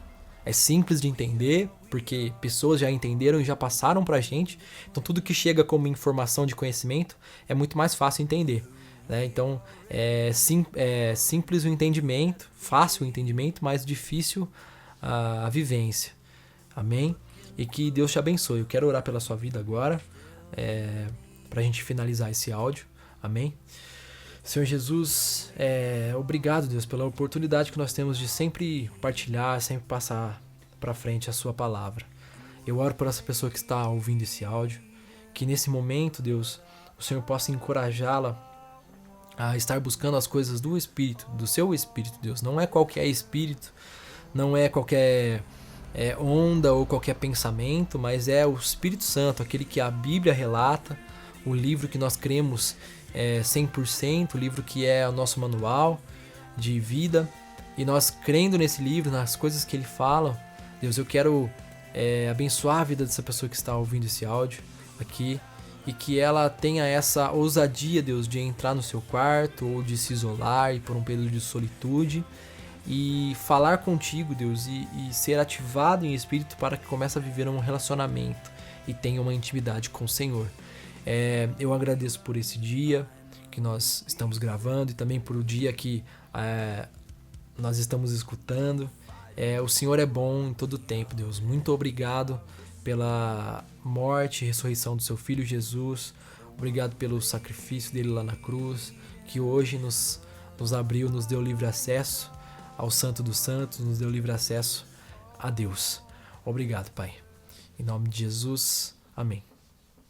é simples de entender, porque pessoas já entenderam e já passaram pra gente. Então tudo que chega como informação de conhecimento é muito mais fácil entender, né? Então é simples o entendimento, fácil o entendimento, mas difícil a vivência, amém? E que Deus te abençoe. Eu quero orar pela sua vida agora, pra gente finalizar esse áudio, amém? Senhor Jesus, obrigado, Deus, pela oportunidade que nós temos de sempre partilhar, sempre passar para frente a sua palavra. Eu oro por essa pessoa que está ouvindo esse áudio, que nesse momento, Deus, o Senhor possa encorajá-la a estar buscando as coisas do Espírito, do seu Espírito, Deus. Não é qualquer espírito, não é qualquer onda ou qualquer pensamento, mas é o Espírito Santo, aquele que a Bíblia relata, o livro que nós cremos 100%, o livro que é o nosso manual de vida. E nós crendo nesse livro, nas coisas que ele fala, Deus, eu quero abençoar a vida dessa pessoa que está ouvindo esse áudio aqui, e que ela tenha essa ousadia, Deus, de entrar no seu quarto ou de se isolar e por um período de solitude e falar contigo, Deus, e ser ativado em espírito para que comece a viver um relacionamento e tenha uma intimidade com o Senhor. Eu agradeço por esse dia que nós estamos gravando e também por o dia que nós estamos escutando. O Senhor é bom em todo o tempo, Deus. Muito obrigado pela morte e ressurreição do seu Filho Jesus. Obrigado pelo sacrifício dele lá na cruz, que hoje nos abriu, nos deu livre acesso ao Santo dos Santos, nos deu livre acesso a Deus. Obrigado, Pai. Em nome de Jesus, amém.